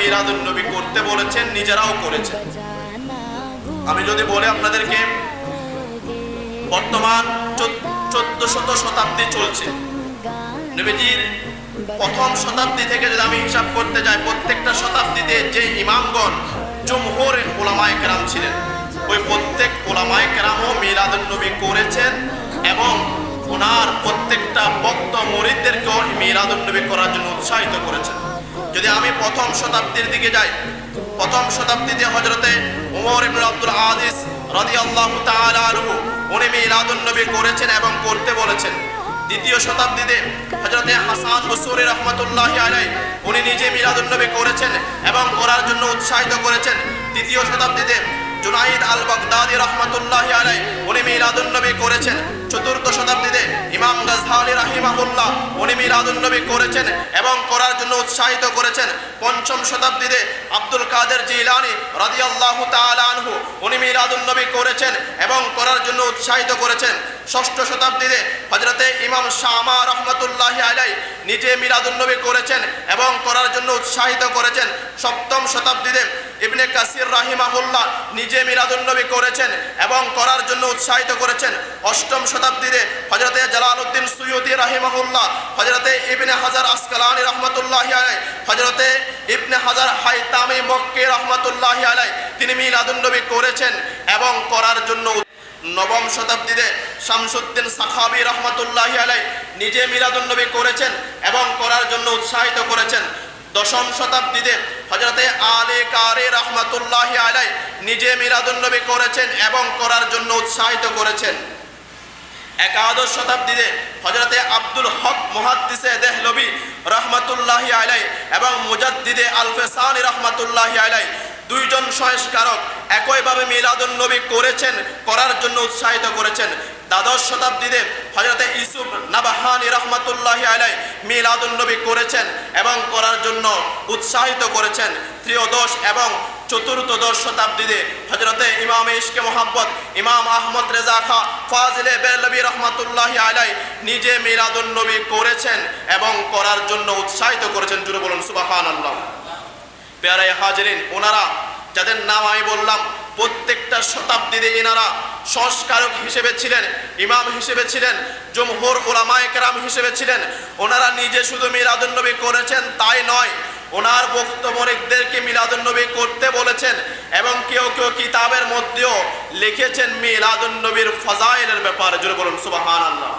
মিলাদুন নবী করতে বলেছেন, নিজেরাও করেছেন। আমি যদি বলে আপনাদেরকে, বর্তমান 1400 শতাব্দী চলছে, নবীজির প্রথম শতাব্দী থেকে যদি আমি হিসাব করতে যাই, প্রত্যেকটা শতাব্দীতে যে ইমামগণ জমহুর উলামায়ে কেরাম ছিলেন, ওই প্রত্যেক উলামায়ে কেরামও মিলাদুন নবী করেছেন এবং ওনার প্রত্যেকটা বক্তা মুরিদদেরকেও মিলাদুন নবী করার জন্য উৎসাহিত করেছেন। যদি আমি প্রথম শতাব্দীর দিকে যাই, প্রথম শতাব্দীতে হযরতে ওমর ইবনে আব্দুল আজিজ রাদিয়াল্লাহু তাআলা আনহু উনি মিলাদুন নবী করেছেন এবং করতে বলেছেন। দ্বিতীয় শতাব্দীতে হযরতে হাসান বসরি রাহমাতুল্লাহি আলাইহি উনি নিজে মিলাদুন নবী করেছেন এবং করার জন্য উৎসাহিত করেছেন। তৃতীয় শতাব্দীতে জুনাইদ আল বাগদাদি রাহমাতুল্লাহি আলাইহি উনি মিলাদুন নবী করেছেন। চতুর্থ শতাব্দীতে ইমাম গাজযালি রাহিমাহুল্লাহ উনি মিলাদুন নবী করেছেন এবং করার জন্য উৎসাহিত করেছেন। পঞ্চম শতাব্দীতে আব্দুল কাদের জিলানী রাদিয়াল্লাহু তাআলা আনহু উনি মিলাদুন নবী করেছেন এবং করার জন্য উৎসাহিত করেছেন। ষষ্ঠ শতাব্দীতে হযরতে ইমাম শামা রাহমাতুল্লাহি আলাইহি নিজে মিলাদুন নবী করেছেন এবং করার জন্য উৎসাহিত করেছেন। সপ্তম শতাব্দীতে ইবনে কাসির রাহিমাহুল্লাহ নিজে মিলাদুন নবী করেছেন এবং করার জন্য উৎসাহিত করেছেন। অষ্টম শতাব্দীতে হযরতে জালালউদ্দিন সুয়ুতি রাহিমাহুল্লাহ, হযরতে ইবনে হাজার আসকালানি রাহমাতুল্লাহি আলাইহি, হযরতে ইবনে হাজার হাইতামি মক্কি রাহমাতুল্লাহি আলাইহি তিনি মিলাদুন নবী করেছেন এবং করার জন্য। নবম শতাব্দীতে শামসুদ্দিন সাখাবী রাহমাতুল্লাহি আলাইহি নিজে মিলাদুন নবী করেছেন এবং করার জন্য উৎসাহিত করেছেন। দশম শতাব্দীতে হযরতে আলী কারি রাহমাতুল্লাহি আলাইহি নিজে মিলাদুন নবী করেছেন এবং করার জন্য উৎসাহিত করেছেন। একাদশ শতাব্দীতে হযরতে আব্দুল হক মুহাদ্দিসে দেহলভী রাহমাতুল্লাহি আলাইহি এবং মুজাদ্দিদে আল ফিসানি রাহমাতুল্লাহি আলাইহি দুইজন সংস্কারক একইভাবে মিলাদুন নবী করেছেন, করার জন্য উৎসাহিত করেছেন। দ্বাদশ শতাব্দীতে হযরতে ইউসুফ নাবাহানী রাহমাতুল্লাহি আলাইহি মিলাদুন নবী করেছেন এবং করার জন্য উৎসাহিত করেছেন। ত্রয়োদশ এবং চতুর্দশ শতাব্দীতে হযরতে ইমাম ইশকে মুহাব্বত ইমাম আহমদ রেজা খা ফাজিলে বেরলভী রাহমাতুল্লাহি আলাইহি নিজে মিলাদুন নবী করেছেন এবং করার জন্য উৎসাহিত করেছেন। জুড়ে বলুন সুবহানাল্লাহ। প্যারে হাজিরিন, ওনারা যাদের নাম আমি বললাম, প্রত্যেকটা শতাব্দীতে এনারা সংস্কারক হিসেবে ছিলেন, ইমাম হিসেবে ছিলেন, জমহুর উলামায়ে কেরাম হিসেবে ছিলেন। ওনারা নিজে শুধু মিলাদুন নবী করেছেন তাই নয়, ওনার বক্তব্যদেরকে মিলাদুন নবী করতে বলেছেন এবং কেউ কেউ কিতাবের মধ্যেও লিখেছেন মিলাদুন নবীর ফাজাইলের ব্যাপারে। জোরে বলুন সুবহানাল্লাহ।